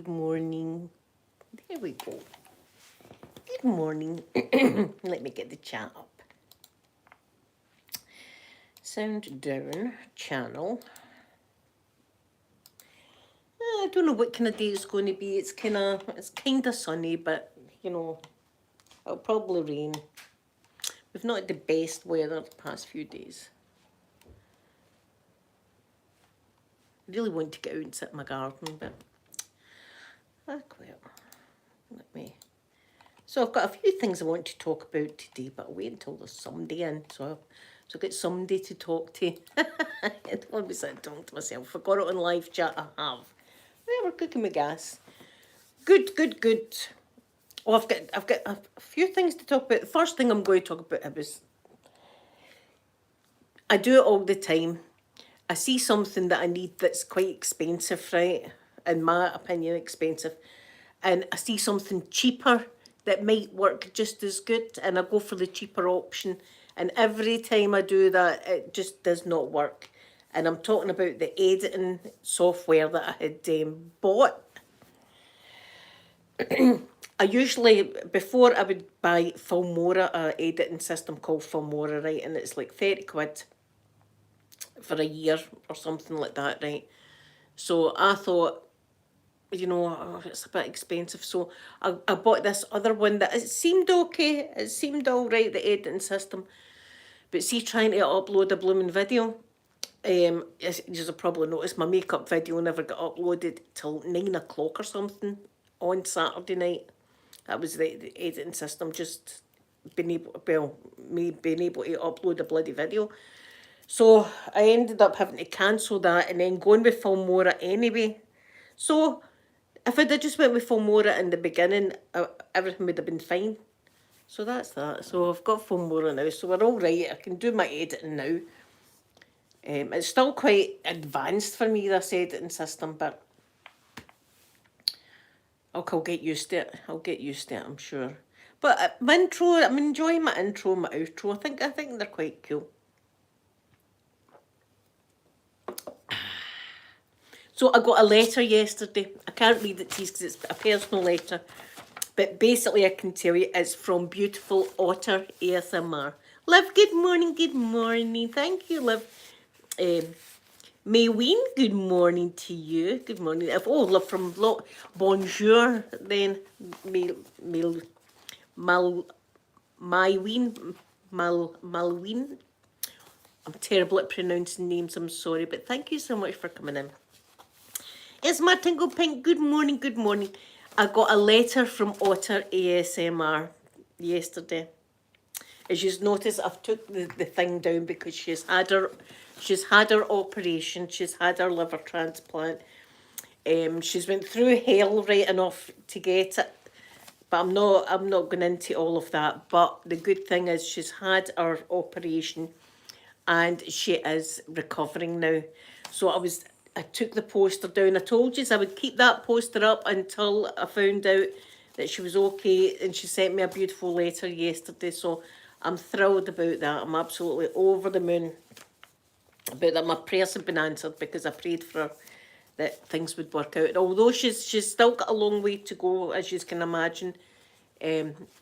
morning. There we go. Good morning. Let me get the chat up. Sound down, channel. I don't know what kind of day it's going to be. It's kind of sunny, but you know, it'll probably rain. We've not had the best weather the past few days. I really want to get out and sit in my garden, but well, let me. So I've got a few things I want to talk about today, but I'll wait until there's somebody in, so I've got somebody to talk to. I don't want to be sitting talking to myself. I forgot it on live chat. I have. Yeah, we're cooking with gas. Good. Oh, I've got a few things to talk about. The first thing I'm going to talk about is I do it all the time. I see something that I need that's quite expensive, right? In my opinion, expensive. And I see something cheaper that might work just as good, and I go for the cheaper option. And every time I do that, it just does not work. And I'm talking about the editing software that I had bought. I usually, before I would buy Filmora, an editing system called Filmora, right? And it's like 30 quid for a year or something like that, right? So I thought, you know, oh, it's a bit expensive. So I bought this other one that it seemed okay. It seemed all right, the editing system. But see, trying to upload a blooming video, as you'll probably noticed, my makeup video never got uploaded till 9 o'clock or something on Saturday night. That was the editing system just being able, well, me being able to upload a bloody video. So I ended up having to cancel that and then going with Filmora anyway. So if I'd have just went with Filmora in the beginning, everything would have been fine. So that's that. So I've got Filmora now, so we're all right. I can do my editing now. It's still quite advanced for me, this editing system, but I'll get used to it. I'll get used to it, I'm sure. But my intro, I'm enjoying my intro and my outro. I think they're quite cool. So I got a letter yesterday. I can't read it to you because it's a personal letter. But basically I can tell you it's from beautiful Otter ASMR. Liv, good morning, good morning. Thank you, Liv. Mayween, good morning to you. Good morning. Oh, Liv from Bonjour, then Malween. I'm terrible at pronouncing names, I'm sorry, but thank you so much for coming in. It's my Tingle Pink. Good morning, good morning. I got a letter from Otter ASMR yesterday. As you've noticed, I've took the thing down because she's had her operation. She's had her liver transplant. She's went through hell right enough to get it, but I'm not going into all of that. But the good thing is she's had her operation, and she is recovering now. So I took the poster down. I told you I would keep that poster up until I found out that she was okay, and she sent me a beautiful letter yesterday. So I'm thrilled about that. I'm absolutely over the moon about that. My prayers have been answered because I prayed for her that things would work out. Although she's still got a long way to go, as you can imagine.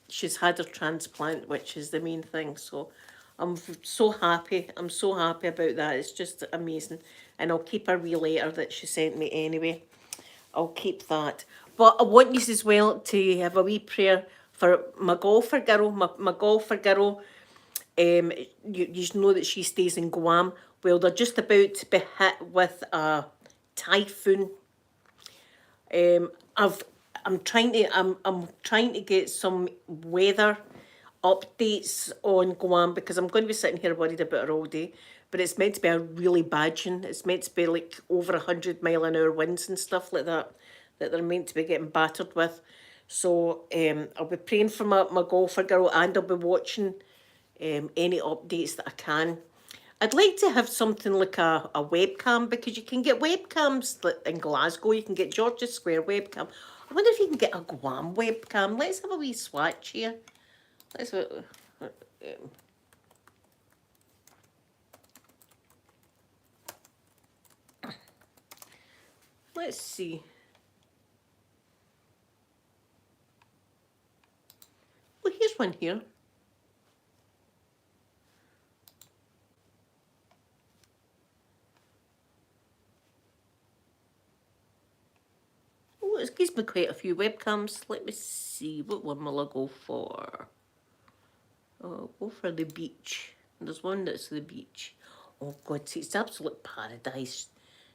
She's had her transplant, which is the main thing. So I'm so happy. I'm so happy about that. It's just amazing. And I'll keep her wee letter that she sent me anyway. I'll keep that. But I want you as well to have a wee prayer for my golfer girl. My golfer girl, you know that she stays in Guam. Well, they're just about to be hit with a typhoon. I'm trying to get some weather updates on Guam because I'm going to be sitting here worried about her all day. But it's meant to be a really bad one. It's meant to be like over 100-mile-an-hour winds and stuff like that they're meant to be getting battered with. So I'll be praying for my golfer girl, and I'll be watching any updates that I can. I'd like to have something like a webcam, because you can get webcams in Glasgow. You can get George's Square webcam. I wonder if you can get a Guam webcam. Let's have a wee swatch here. Let's see. one here. Oh, it gives me quite a few webcams. Let me see, what one will I go for? Oh, I'll go for the beach. There's one that's the beach. Oh God, see, it's absolute paradise.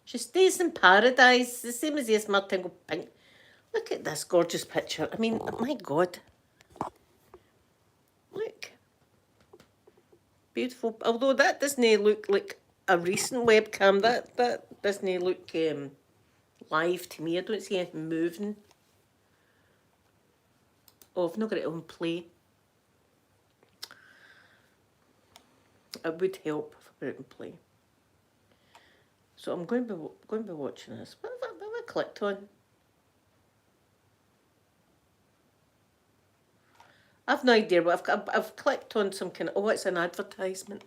She stays in paradise, the same as this Martin Pink. Look at this gorgeous picture. I mean, my God. Look. Beautiful. Although that doesn't look like a recent webcam. That doesn't look live to me. I don't see anything moving. Oh, I've not got it on play. It would help if I put it in play. So I'm going to be watching this. What have I clicked on? I've no idea what I've clicked on some kind of, oh, it's an advertisement.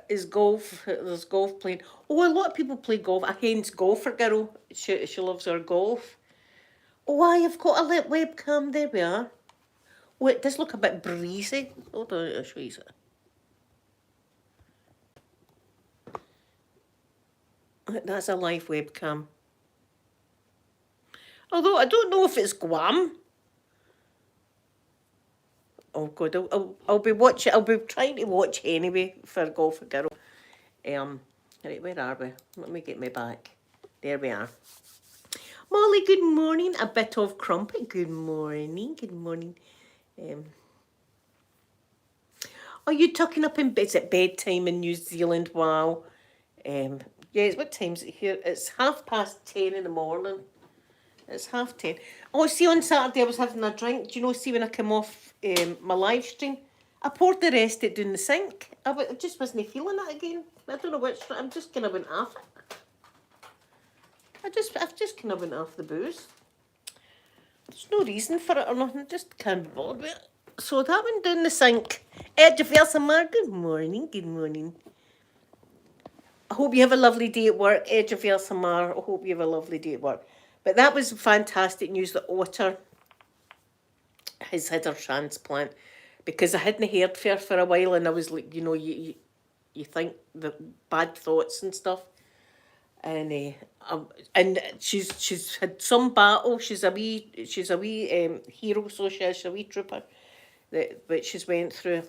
Is golf, there's golf playing. Oh, a lot of people play golf. A hen's golfer girl, she loves her golf. Oh, I've got a webcam, there we are. Oh, it does look a bit breezy. Hold on, I'll show you that. That's a live webcam. Although I don't know if it's Guam. Oh God, I'll be watching. I'll be trying to watch anyway for Golf Girl. Right, where are we? Let me get me back. There we are. Molly, good morning. A bit of crumpet. Good morning. Good morning. Are you tucking up in bed? Is it bedtime in New Zealand? Wow. Yes. What time is it here? It's 10:30 in the morning. It's 10:30. Oh, see, on Saturday I was having a drink. Do you know, see, when I came off my live stream, I poured the rest of it down the sink. I just wasn't feeling it again. I don't know which. I'm just kind of went off it. I've just kind of went off the booze. There's no reason for it or nothing. Just can't be bothered with it. So that went down the sink. Edgefield, good morning. Good morning. I hope you have a lovely day at work. Edgefield, Samar. I hope you have a lovely day at work. But that was fantastic news that Otter has had her transplant, because I hadn't heard from her for a while, and I was like, you know, you think the bad thoughts and stuff, and she's had some battle. She's a wee hero, so she's a wee trooper that she's went through.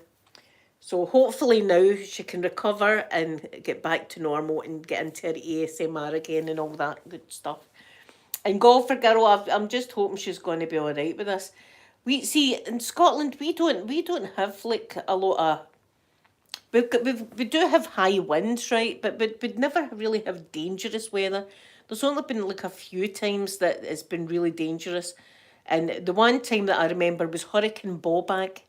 So hopefully now she can recover and get back to normal and get into her ASMR again and all that good stuff. And Golfer Girl, I'm just hoping she's going to be all right with this. We see in Scotland we don't have like a lot of. We do have high winds, right? But we'd never really have dangerous weather. There's only been like a few times that it's been really dangerous, and the one time that I remember was Hurricane Bobag,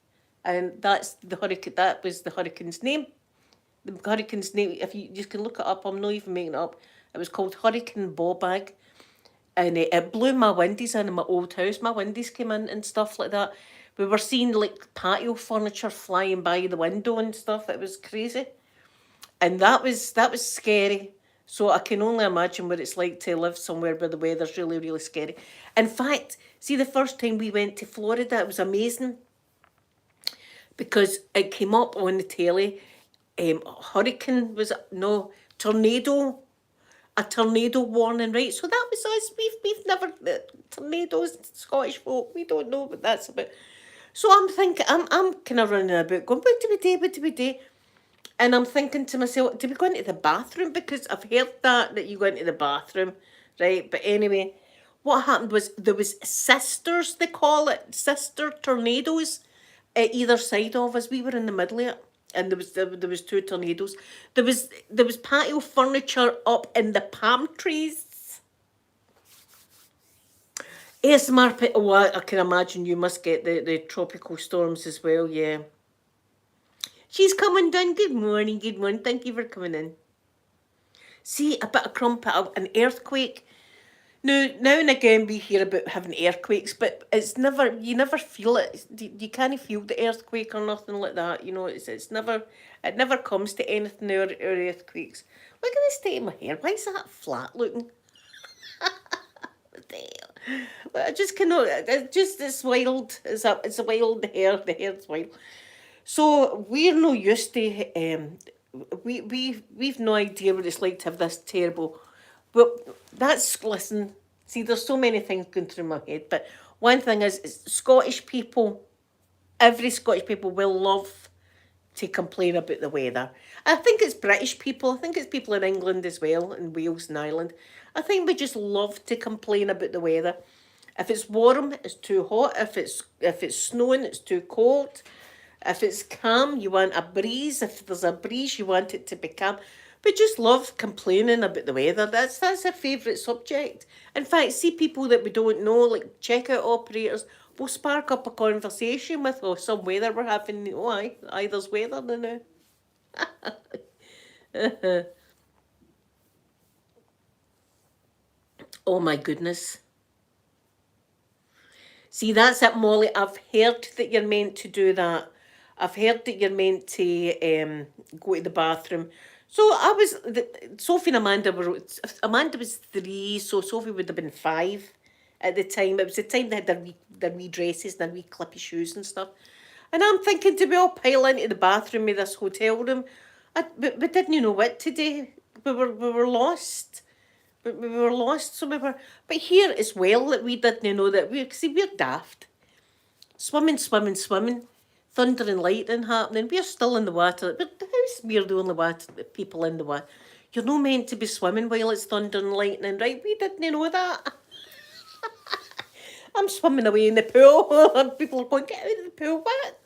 and that's the hurricane. That was the hurricane's name. The hurricane's name. If you just can look it up, I'm not even making it up. It was called Hurricane Bobag. And it blew my windows in my old house. My windows came in and stuff like that. We were seeing like patio furniture flying by the window and stuff. It was crazy. And that was scary. So I can only imagine what it's like to live somewhere where the weather's really, really scary. In fact, see, the first time we went to Florida, it was amazing, because it came up on the telly. Hurricane was, no, tornado, a tornado warning, right? So that was us. We've never, tornadoes, Scottish folk, we don't know what that's about. So I'm thinking, I'm kind of running about going, what do we do? And I'm thinking to myself, do we go into the bathroom? Because I've heard that you go into the bathroom, right? But anyway, what happened was there was sisters, they call it, sister tornadoes at either side of us. We were in the middle of it. And there was two tornadoes. There was patio furniture up in the palm trees. ASMR, oh, I can imagine you must get the tropical storms as well, yeah. She's coming down. Good morning, good morning. Thank you for coming in. See, a bit of crumpet, an earthquake. Now and again we hear about having earthquakes, but it's never, you never feel it. You can't feel the earthquake or nothing like that. You know, it never comes to anything or earthquakes. Look at the state of my hair. Why is that flat looking? What the hell? I just cannot. It's wild. It's a wild hair. The hair's wild. So we're no used to. We've no idea what it's like to have this terrible. Well, listen. See, there's so many things going through my head, but one thing is Scottish people. Every Scottish people will love to complain about the weather. I think it's British people. I think it's people in England as well, in Wales and Ireland. I think we just love to complain about the weather. If it's warm, it's too hot. If it's snowing, it's too cold. If it's calm, you want a breeze. If there's a breeze, you want it to be calm. We just love complaining about the weather. That's a favourite subject. In fact, see people that we don't know, like checkout operators, we'll spark up a conversation with, oh, some weather we're having. Oh, aye, there's weather now. Oh my goodness. See, that's it, Molly. I've heard that you're meant to do that. I've heard that you're meant to go to the bathroom. So Sophie and Amanda was 3, so Sophie would have been 5 at the time. It was the time they had their wee dresses and their wee clippy shoes and stuff. And I'm thinking, do we all pile into the bathroom of this hotel room? We didn't know what to do. We were lost. We were lost, so we were. But here as well, that we didn't know that we're daft. Swimming, swimming, swimming. Thunder and lightning happening. We're still in the water. But we're the only people in the water. You're not meant to be swimming while it's thunder and lightning, right? We didn't know that. I'm swimming away in the pool. And people are going, get out of the pool. What?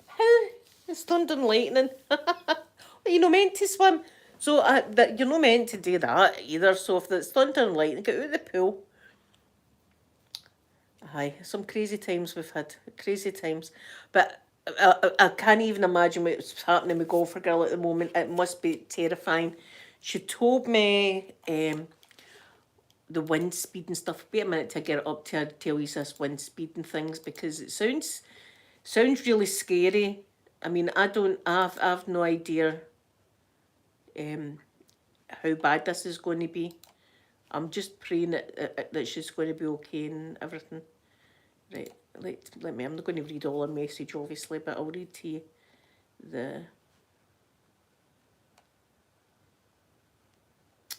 How? It's thunder and lightning. You're not meant to swim. So you're not meant to do that either. So if it's thunder and lightning, get out of the pool. Aye, some crazy times we've had. Crazy times. But I can't even imagine what's happening with Golfer Girl at the moment. It must be terrifying. She told me the wind speed and stuff. Wait a minute to get it up to tell you this wind speed and things, because it sounds really scary. I mean, I've no idea how bad this is going to be. I'm just praying that she's going to be okay and everything. Right, let me, I'm not going to read all her message, obviously, but I'll read to you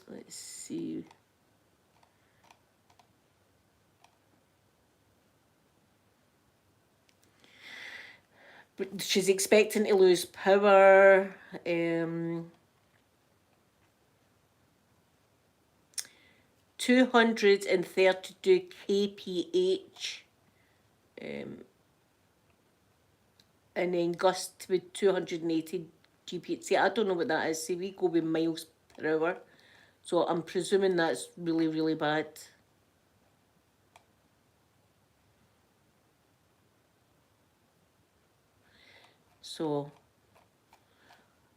let's see. But she's expecting to lose power. 232 kph. And then gust with 280 GP. See, I don't know what that is. See, we go with miles per hour. So I'm presuming that's really, really bad. So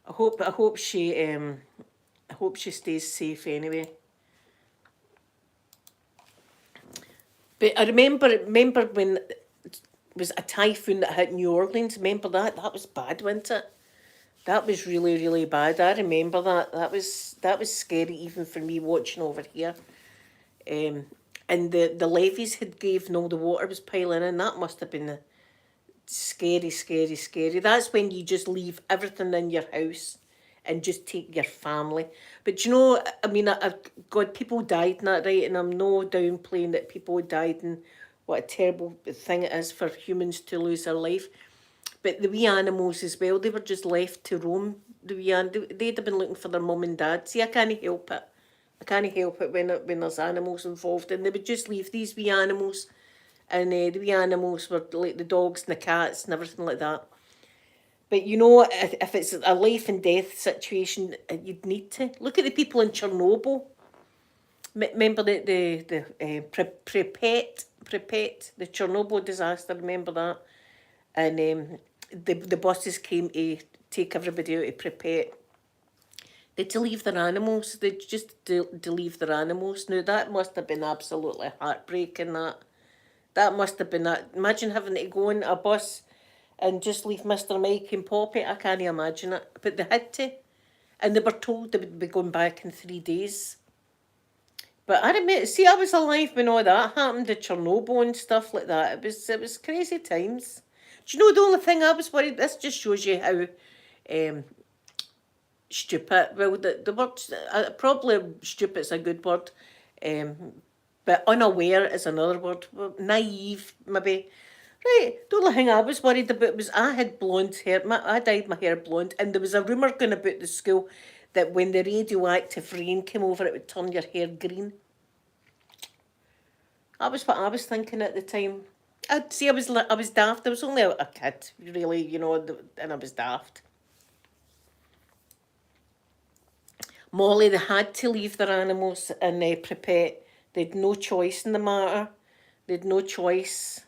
I hope she stays safe anyway. But I remember when it was a typhoon that hit New Orleans. Remember that? That was bad, wasn't it? That was really, really bad. I remember that. That was scary even for me watching over here. And the levees had gave and all the water was piling in. That must have been scary, scary, scary. That's when you just leave everything in your house and just take your family. But you know, I mean, God, people died in that, right? And I'm no downplaying that people died and what a terrible thing it is for humans to lose their life. But the wee animals as well, they were just left to roam. They'd have been looking for their mum and dad. See, I can't help it. I can't help it when there's animals involved. And they would just leave these wee animals. And the wee animals were like the dogs and the cats and everything like that. But you know, if it's a life and death situation, you'd need to. Look at the people in Chernobyl. Remember the Pripyat, the Chernobyl disaster, remember that? And the buses came to take everybody out of Pripyat. They had to leave their animals. They just to leave their animals. Now, that must have been absolutely heartbreaking, that must have been that. Imagine having to go on a bus and just leave Mr. Mike and Poppy. I can't imagine it. But they had to. And they were told they would be going back in 3 days. But I admit, see, I was alive when all that happened, the Chernobyl and stuff like that. It was crazy times. Do you know the only thing I was worried? This just shows you how um, stupid. Well, the word probably stupid's a good word, um, but unaware is another word. Well, naive, maybe. Right. The only thing I was worried about was I had blonde hair. I dyed my hair blonde, and there was a rumour going about the school that when the radioactive rain came over, it would turn your hair green. That was what I was thinking at the time. I'd see. I was daft. I was only a kid, really, and I was daft. Molly, they had to leave their animals in prepare. They'd no choice in the matter. They'd no choice.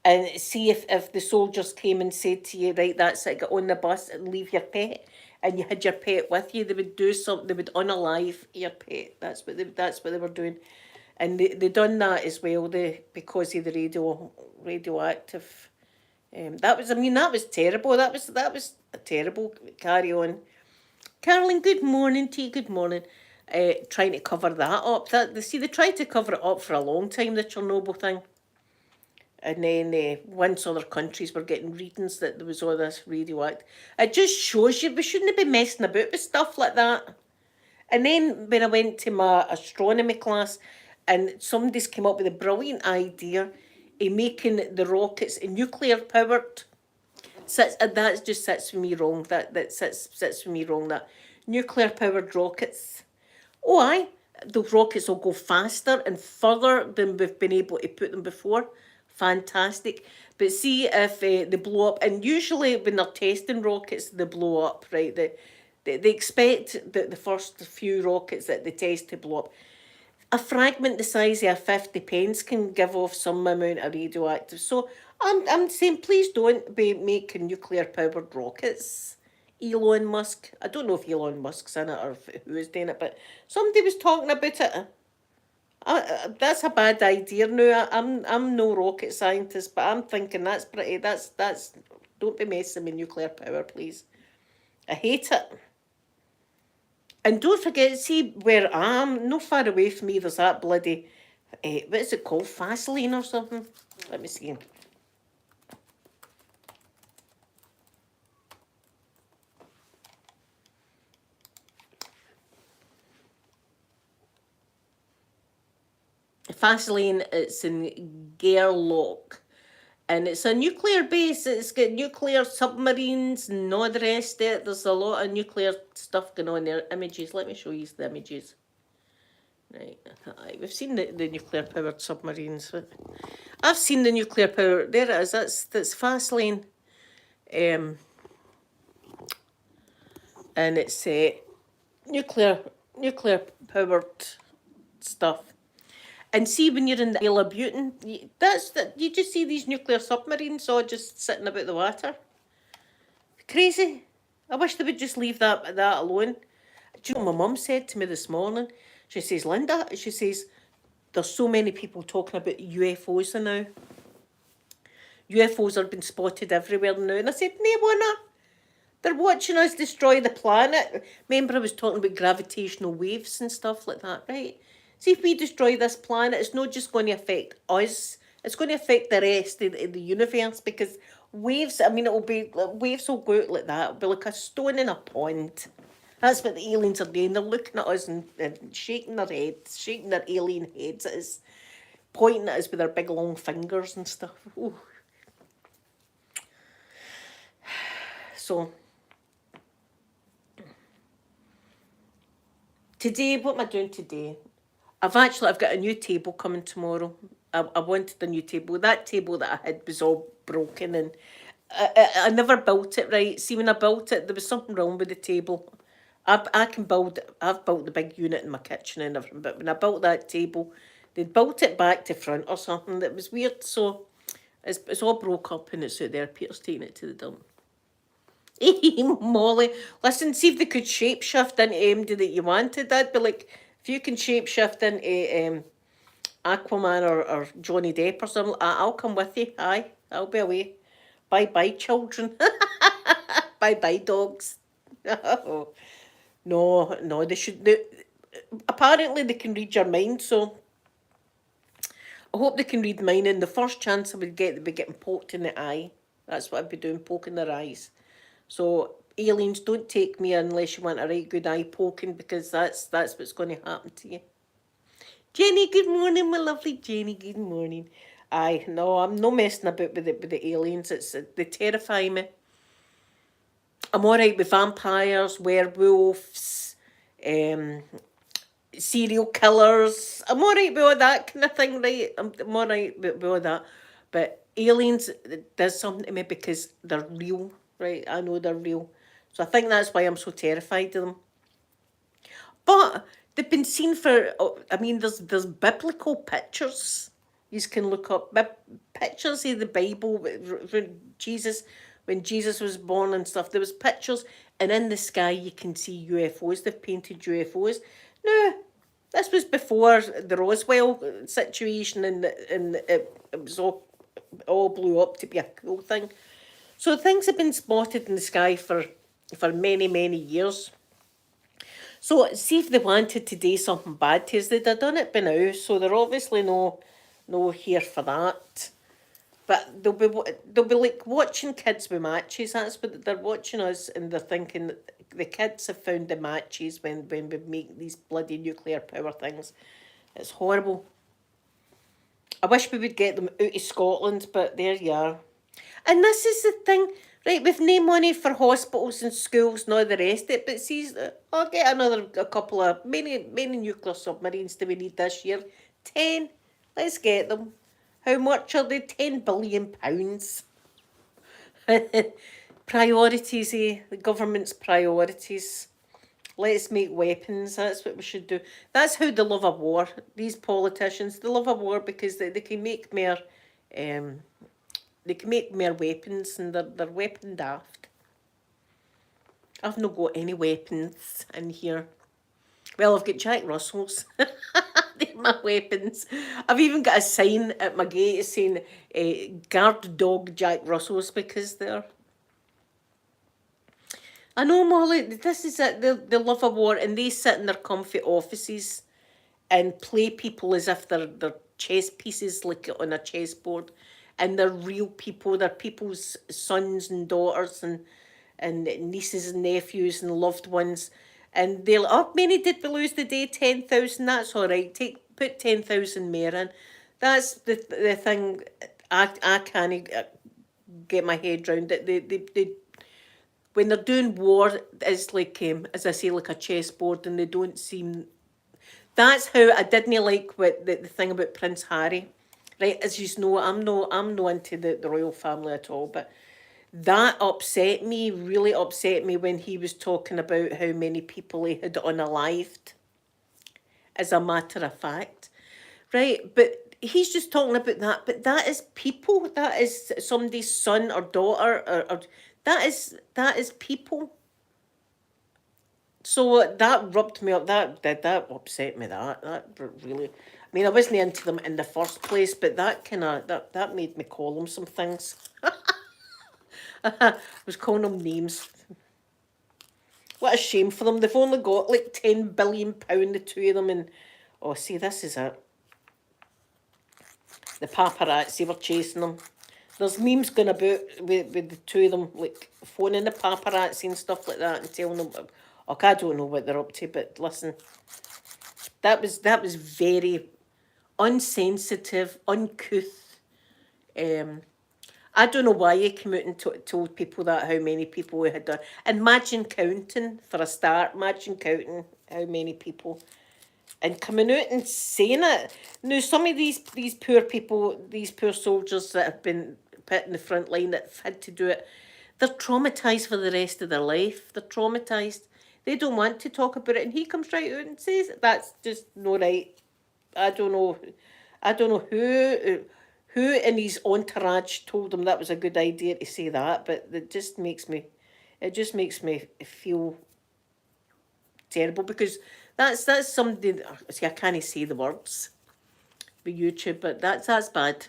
And see if the soldiers came and said to you, right, that's it, get on the bus and leave your pet, and you had your pet with you, they would do something. They would unalive your pet. That's what they were doing, and they done that as well. Because of the radioactive. That was terrible. That was a terrible. Carry on. Carolyn, good morning to you. Good morning. Trying to cover that up. They tried to cover it up for a long time, the Chernobyl thing. And then once other countries were getting readings that there was all this radioactive. It just shows you we shouldn't be messing about with stuff like that. And then when I went to my astronomy class, and somebody's come up with a brilliant idea of making the rockets nuclear powered. That just sits with me wrong. That sits with me wrong. That nuclear powered rockets. Oh, aye, the rockets will go faster and further than we've been able to put them before. Fantastic. But see if they blow up, and usually when they're testing rockets, they blow up, right? They expect the first few rockets that they test to blow up. A fragment the size of a 50 pence can give off some amount of radioactive. So I'm saying, please don't be making nuclear powered rockets. Elon Musk. I don't know if Elon Musk's in it or who is doing it, but somebody was talking about it. That's a bad idea. No, I'm no rocket scientist, but I'm thinking that's pretty. That's. Don't be messing with nuclear power, please. I hate it. And don't forget, see where I am, not far away from me. There's that bloody, what is it called, Vaseline or something? Let me see. Vaseline, it's in Gairloch. And it's a nuclear base. It's got nuclear submarines and all the rest of it. There's a lot of nuclear stuff going on there. Images. Let me show you the images. Right. We've seen the nuclear powered submarines. I've seen the nuclear power. There it is. That's Vaseline. And it's nuclear powered stuff. And see, when you're in the Isle of Butin, you just see these nuclear submarines all just sitting about the water. Crazy. I wish they would just leave that alone. Do you know what my mum said to me this morning? She says, Linda, she says, there's so many people talking about UFOs now. UFOs are being spotted everywhere now. And I said, no, wanna. They're watching us destroy the planet. Remember I was talking about gravitational waves and stuff like that, right? See, if we destroy this planet, it's not just going to affect us. It's going to affect the rest of the universe, because waves, waves will go out like that. It'll be like a stone in a pond. That's what the aliens are doing. They're looking at us and shaking their heads, shaking their alien heads at us, pointing at us with their big long fingers and stuff. Ooh. So, today, what am I doing today? I've got a new table coming tomorrow. I wanted a new table. That table that I had was all broken, and I never built it right. See, when I built it, there was something wrong with the table. I've built the big unit in my kitchen and everything, but when I built that table, they built it back to front or something. That was weird, so it's all broke up and it's out there. Peter's taking it to the dump. Molly, listen, see if they could shapeshift into MD that you wanted. That'd be like, if you can shapeshift into Aquaman or Johnny Depp or something, I'll come with you. Aye, I'll be away. Bye-bye, children. Bye-bye, dogs. No, they should... apparently they can read your mind, so I hope they can read mine, and the first chance I would get, they'd be getting poked in the eye. That's what I'd be doing, poking their eyes. So aliens, don't take me unless you want a right good eye poking, because that's what's going to happen to you. Jenny, good morning, my lovely Jenny. Good morning. Aye, no, I'm no messing about with the aliens. They terrify me. I'm all right with vampires, werewolves, um, serial killers. I'm all right with all that kind of thing, right? I'm all right with all that. But aliens, it does something to me because they're real, right? I know they're real. So I think that's why I'm so terrified of them. But they've been seen for, I mean, there's biblical pictures. You can look up pictures of the Bible, when Jesus was born and stuff. There was pictures, and in the sky you can see UFOs. They've painted UFOs. Now, this was before the Roswell situation, and it was all blew up to be a cool thing. So things have been spotted in the sky for many, many years. So see if they wanted to do something bad to us, they'd have done it by now. So they're obviously no here for that. But they'll be like watching kids with matches. That's what they're watching us, and they're thinking that the kids have found the matches when we make these bloody nuclear power things. It's horrible. I wish we would get them out of Scotland, but there you are. And this is the thing, right? We've no money for hospitals and schools and all the rest of it, but see, I'll get a couple of, many nuclear submarines do we need this year? 10. Let's get them. How much are they? £10 billion. Priorities, eh? The government's priorities. Let's make weapons. That's what we should do. That's how they love a war. These politicians, they love a war because they can make more, they can make more weapons, and they're weapon daft. I've not got any weapons in here. Well, I've got Jack Russells. They're my weapons. I've even got a sign at my gate saying guard dog Jack Russells, because they're... I know, Molly, this is it. They love a war, and they sit in their comfy offices and play people as if they're chess pieces, like on a chessboard. And they're real people. They're people's sons and daughters and nieces and nephews and loved ones. And they'll, oh, many did we lose the day? 10,000, that's all right. Put 10,000 more in. That's the thing I can't get my head round it. They when they're doing war, it's like, as I say, like a chessboard, and they don't seem... That's how I didn't like what the thing about Prince Harry. Right, as you know, I'm no into the royal family at all, but that upset me, really upset me, when he was talking about how many people he had unalived, as a matter of fact. Right, but he's just talking about that, but that is people. That is somebody's son or daughter, or that is people. So that rubbed me up. That upset me. That really. I mean, I wasn't into them in the first place, but that made me call them some things. I was calling them names. What a shame for them. They've only got like £10 billion, the two of them, and oh, see, this is it. The paparazzi were chasing them. There's memes going about with the two of them, like phoning the paparazzi and stuff like that, and telling them, oh, I don't know what they're up to, but listen, that was very unsensitive, uncouth. I don't know why he came out and told people that, how many people we had done. Imagine counting, for a start. Imagine counting how many people. And coming out and saying it. Now, some of these poor people, these poor soldiers that have been put in the front line, that have had to do it, they're traumatised for the rest of their life. They're traumatised. They don't want to talk about it. And he comes right out and says it. That's just not right. I don't know who in his entourage told him that was a good idea to say that, but it just makes me feel terrible, because that's something. See, I can't say the words with YouTube, but that's bad.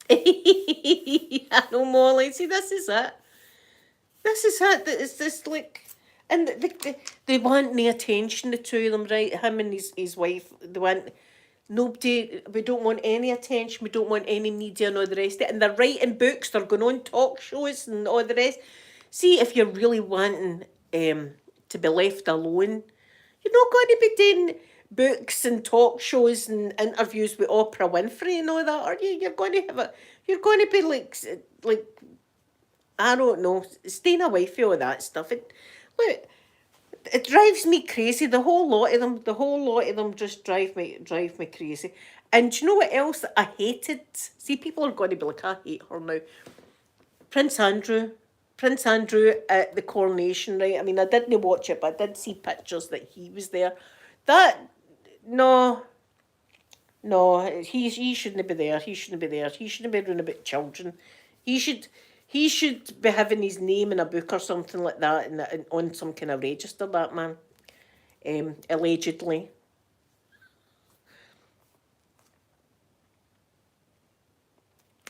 I know, Molly. See, this is it. This is it. It's just like, and they want the attention, the two of them, right? Him and his wife. They want nobody. We don't want any attention. We don't want any media and all the rest of it. And they're writing books. They're going on talk shows and all the rest. See, if you're really wanting to be left alone, you're not going to be doing books and talk shows and interviews with Oprah Winfrey and all that, are you? You're going to have a. You're going to be like I don't know, staying away from all that stuff. Look, it drives me crazy. The whole lot of them just drive me crazy. And do you know what else I hated? See, people are going to be like, I hate her now. Prince Andrew. Prince Andrew at the coronation, right? I mean, I didn't watch it, but I did see pictures that he was there. That, no, no, he shouldn't be there. He shouldn't be there. He shouldn't be running about children. He should he should be having his name in a book or something like that, and on some kind of register. That man, allegedly.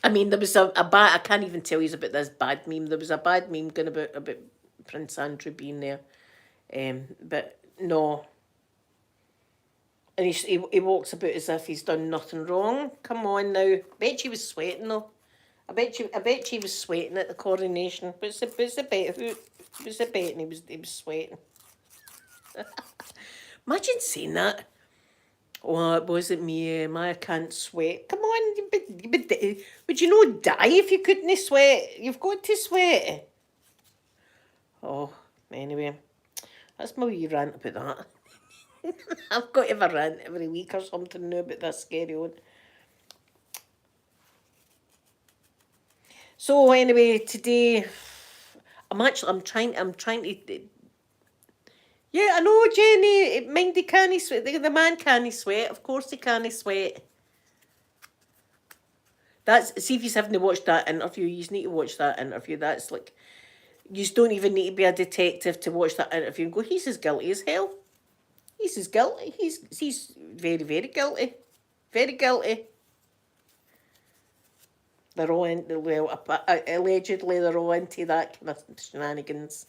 I mean, there was a bad. I can't even tell you about this bad meme. There was a bad meme going about Prince Andrew being there, but no. And he walks about as if he's done nothing wrong. Come on now. Bet she was sweating though. I bet she was sweating at the coronation. What's the bet? Who's the bet? And he was sweating. Imagine saying that. Oh, it wasn't me. I can't sweat. Come on, would you not die if you couldn't sweat? You've got to sweat. Oh, anyway, that's my wee rant about that. I've got to have a rant every week or something now about this scary one. So anyway, today I'm trying to. Yeah, I know, Jenny. Mindy can't sweat. The man can't sweat. Of course he can't sweat. See if you haven't watched that interview. You need to watch that interview. That's like, you don't even need to be a detective to watch that interview and go, he's as guilty as hell. He's as guilty. He's very, very guilty. Very guilty. They're all into, well, allegedly they're all into that kind of shenanigans.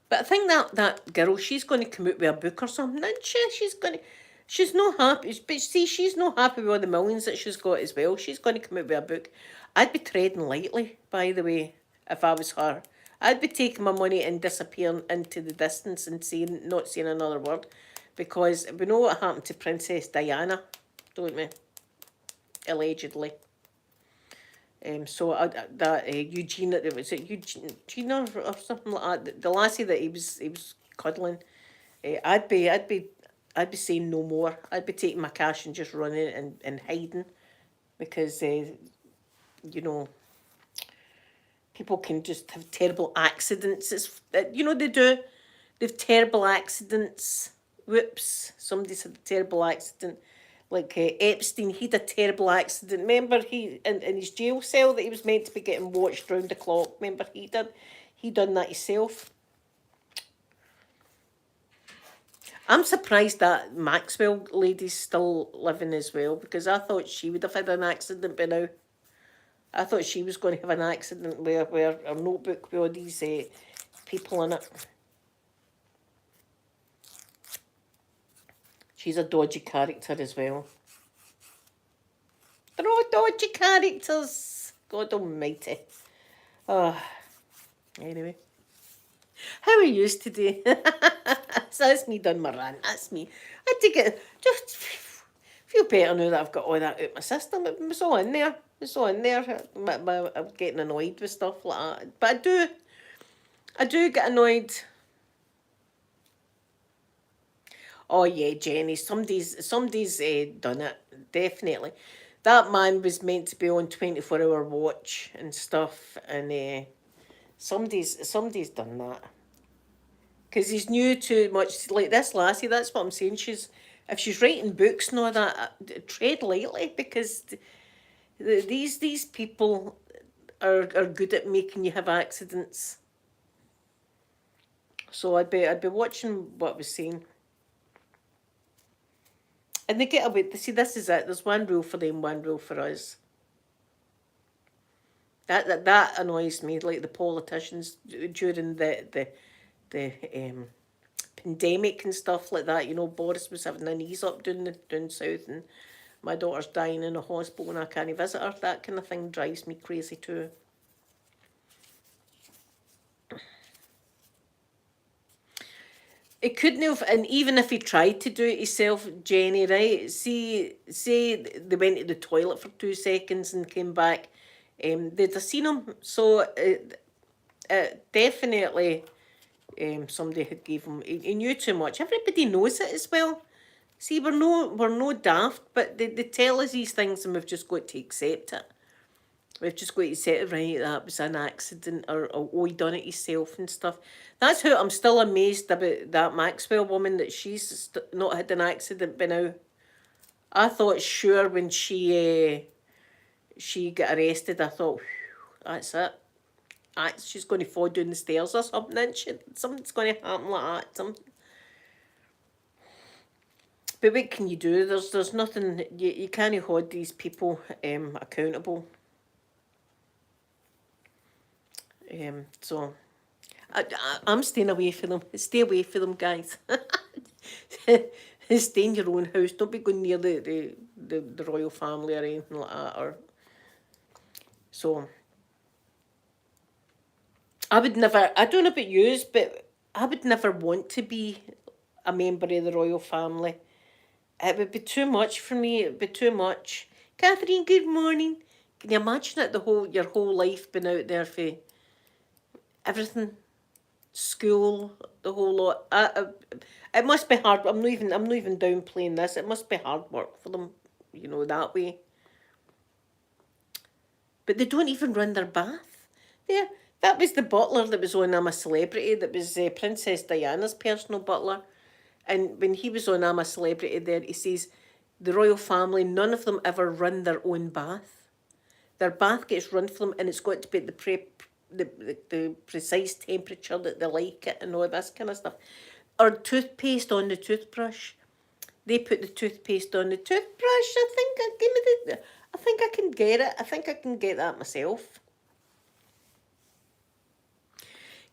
But I think that girl, she's going to come out with a book or something, isn't she? She's not happy. But see, she's not happy with all the millions that she's got as well. She's going to come out with a book. I'd be treading lightly, by the way, if I was her. I'd be taking my money and disappearing into the distance and not saying another word. Because we know what happened to Princess Diana, don't we? Allegedly. So Eugenia, was it Eugenia or something like that? The lassie that he was cuddling. I'd be saying no more. I'd be taking my cash and just running and hiding, because people can just have terrible accidents. They do. They've terrible accidents. Whoops! Somebody's had a terrible accident. Like Epstein, he had a terrible accident. Remember, he in his jail cell that he was meant to be getting watched round the clock. Remember, he done that himself. I'm surprised that Maxwell lady's still living as well, because I thought she would have had an accident by now. I thought she was going to have an accident where her notebook with all these people in it. She's a dodgy character as well. They're all dodgy characters. God almighty. Oh, anyway. How are you today? So that's me done my rant. That's me. I had to just feel better now that I've got all that out my system. It was all in there. It's all in there. I'm getting annoyed with stuff like that. But I do get annoyed. Oh yeah, Jenny, somebody's done it, definitely. That man was meant to be on 24-hour watch and stuff, and somebody's done that. Because he's knew too much, like this lassie, that's what I'm saying. If she's writing books and all that, tread lightly, because these people are good at making you have accidents. So I'd be watching what I was saying. And they get away. See, this is it. There's one rule for them, one rule for us. That annoys me. Like the politicians during the pandemic and stuff like that. You know, Boris was having a knees up down south, and my daughter's dying in a hospital, and I can't visit her. That kind of thing drives me crazy too. It couldn't have, and even if he tried to do it himself, Jenny, right? Say they went to the toilet for 2 seconds and came back, they'd have seen him. So definitely, somebody had gave him. He knew too much. Everybody knows it as well. See, we're no daft, but they tell us these things, and we've just got to accept it. We've just got to say, right, that was an accident, or oh, he done it himself and stuff. That's how I'm still amazed about that Maxwell woman, that she's not had an accident by now. I thought sure when she got arrested, I thought, that's it. She's going to fall down the stairs or something, and something's going to happen like that. Something. But what can you do? There's nothing, you can't hold these people accountable. So I'm staying away from them. Stay away from them, guys. Stay in your own house. Don't be going near the royal family or anything like that. Or so. I would never. I don't know about yous, but I would never want to be a member of the royal family. It would be too much for me. It would be too much. Catherine, good morning. Can you imagine it? Your whole life been out there for everything, school, the whole lot. It must be hard. I'm not even downplaying this. It must be hard work for them, that way. But they don't even run their bath. There, that was the butler that was on I'm a Celebrity. That was Princess Diana's personal butler. And when he was on I'm a Celebrity there, he says, the royal family, none of them ever run their own bath. Their bath gets run for them, and it's got to be at the precise temperature that they like it, and all this kind of stuff. Or toothpaste on the toothbrush. They put the toothpaste on the toothbrush. I think I can get it. I think I can get that myself.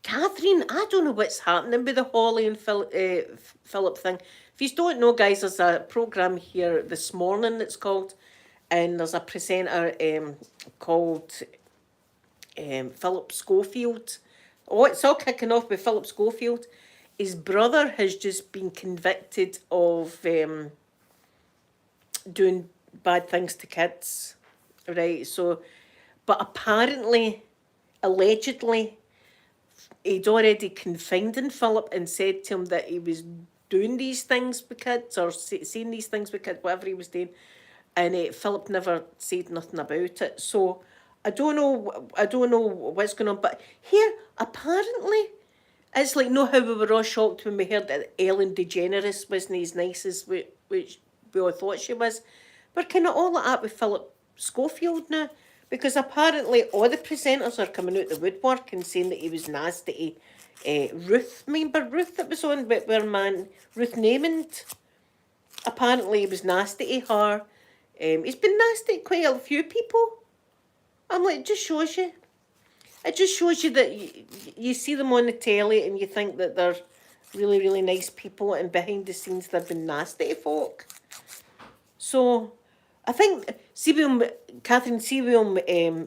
Catherine, I don't know what's happening with the Holly and Philip thing. If you don't know, guys, there's a programme here this morning that's called, and there's a presenter called Philip Schofield. Oh, it's all kicking off with Philip Schofield. His brother has just been convicted of doing bad things to kids, right? So, but apparently, allegedly, he'd already confided Philip and said to him that he was doing these things with kids, or saying these things with kids, whatever he was doing, and Philip never said nothing about it. So I don't know what's going on. But here, apparently, it's like, how we were all shocked when we heard that Ellen DeGeneres wasn't as nice as which we all thought she was. We're kind of all at that with Philip Schofield now, because apparently all the presenters are coming out the woodwork and saying that he was nasty to Ruth. Remember Ruth that was on with our man Ruth Namond? Apparently he was nasty to her. He's been nasty to quite a few people. I'm like, it just shows you. It just shows you that you see them on the telly and you think that they're really, really nice people, and behind the scenes they've been nasty to folk. So I think, Catherine,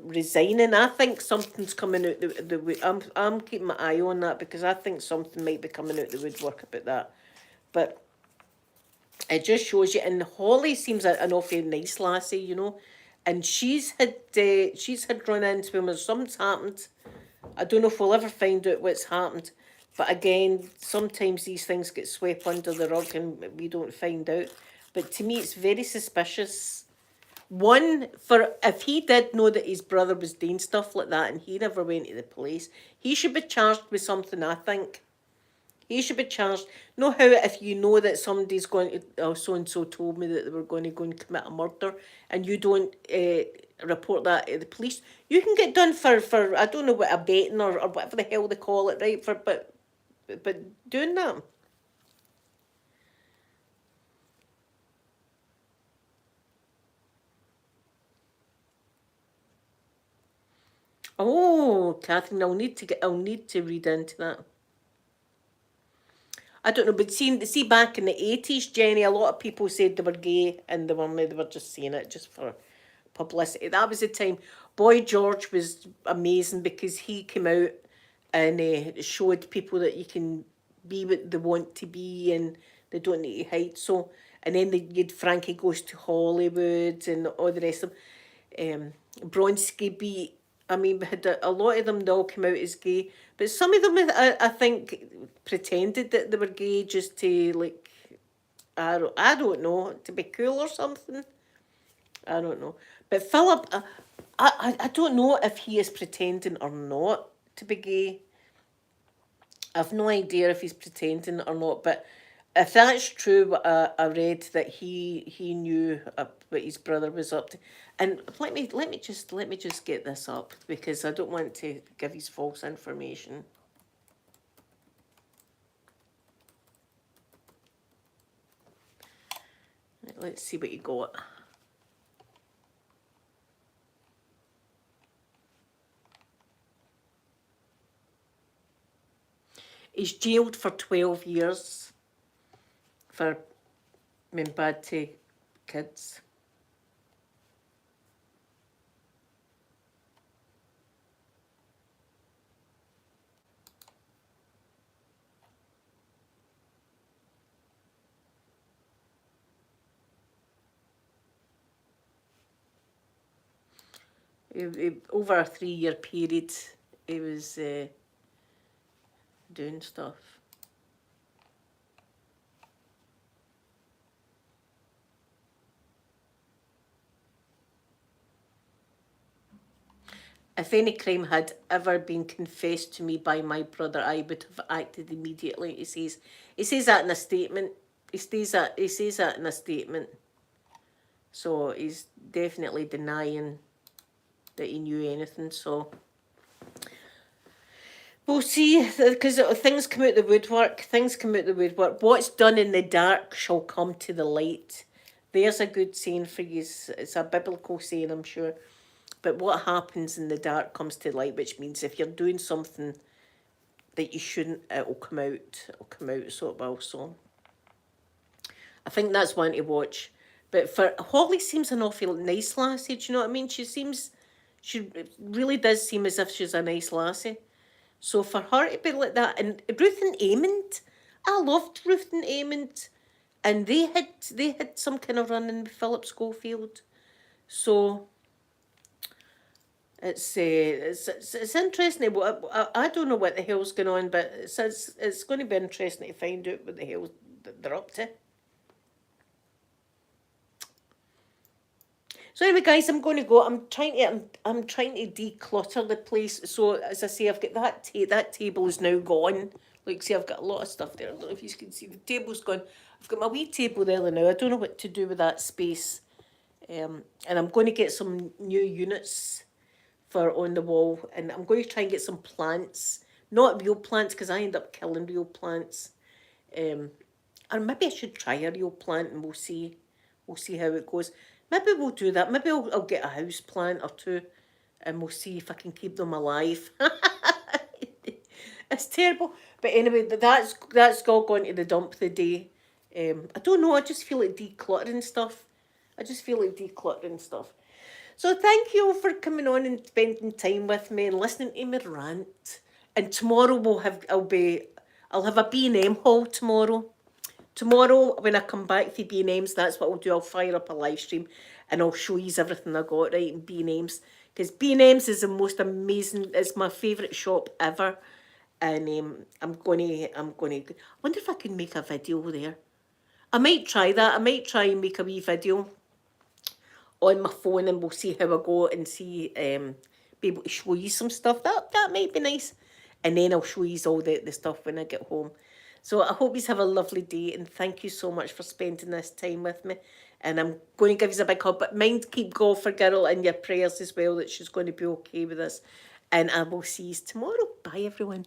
resigning, I think something's coming out I'm keeping my eye on that, because I think something might be coming out the woodwork about that. But it just shows you, and Holly seems an awfully nice lassie, and she's had run into him, or something's happened. I don't know if we'll ever find out what's happened, but again, sometimes these things get swept under the rug and we don't find out. But to me, it's very suspicious. One, for if he did know that his brother was doing stuff like that and he never went to the police, he should be charged with something, I think. He should be charged. Know how if you know that somebody's going to, so-and-so told me that they were going to go and commit a murder, and you don't report that to the police, you can get done for I don't know what, abetting or whatever the hell they call it, right? But doing that. Oh, Catherine, I'll need to read into that. I don't know, but see back in the 80s, Jenny, a lot of people said they were gay and they were just saying it just for publicity. That was the time. Boy George was amazing because he came out and showed people that you can be what they want to be and they don't need to hide. So, and then you had Frankie Goes to Hollywood and all the rest of them. Bronski beat. I mean, we had a lot of them. They all came out as gay, but some of them, I think, pretended that they were gay just to like, I don't know, to be cool or something. I don't know. But Philip, I don't know if he is pretending or not to be gay. I've no idea if he's pretending or not. But if that's true, what I read that he knew what his brother was up to. And let me just get this up because I don't want to give his false information. Let's see what he got. He's jailed for 12 years for being bad to kids. Over a 3-year period, he was doing stuff. If any crime had ever been confessed to me by my brother, I would have acted immediately. He says that in a statement. He says that in a statement. So he's definitely denying that he knew anything. So we'll see, because things come out the woodwork. Things come out the woodwork. What's done in the dark shall come to the light. There's a good saying for you. It's a biblical saying, I'm sure. But what happens in the dark comes to light, which means if you're doing something that you shouldn't, it'll come out. It'll come out, so it will. So I think that's one to watch. But for Holly seems an awful nice lassie. Do you know what I mean? She really does seem as if she's a nice lassie. So for her to be like that, and Ruth and Aemond, I loved Ruth and Aemond, and they had some kind of run in with Philip Schofield. So it's interesting. I don't know what the hell's going on, but it's going to be interesting to find out what the hell they're up to. So anyway, guys, I'm going to go. I'm trying to declutter the place. So as I say, I've got that table is now gone. Like, see, I've got a lot of stuff there. I don't know if you can see the table's gone. I've got my wee table there now. I don't know what to do with that space. And I'm going to get some new units for on the wall, and I'm going to try and get some plants, not real plants because I end up killing real plants. Or maybe I should try a real plant and we'll see how it goes. Maybe we'll do that. Maybe I'll get a house plant or two and we'll see if I can keep them alive. It's terrible. But anyway, that's all gone to the dump the day. I don't know, I just feel like decluttering stuff. So thank you all for coming on and spending time with me and listening to me rant. And tomorrow I'll have a B&M haul tomorrow. Tomorrow, when I come back for B&M's, that's what I'll do. I'll fire up a live stream and I'll show you everything I got right in B&M's. Because B&M's is the most amazing, it's my favourite shop ever. And I'm going to, I wonder if I can make a video there. I might try that. I might try and make a wee video on my phone and we'll see how I go and see, be able to show you some stuff. That might be nice. And then I'll show you all the stuff when I get home. So I hope you have a lovely day and thank you so much for spending this time with me. And I'm going to give you a big hug, but mind keep God for girl in your prayers as well that she's going to be okay with this. And I will see you tomorrow. Bye everyone.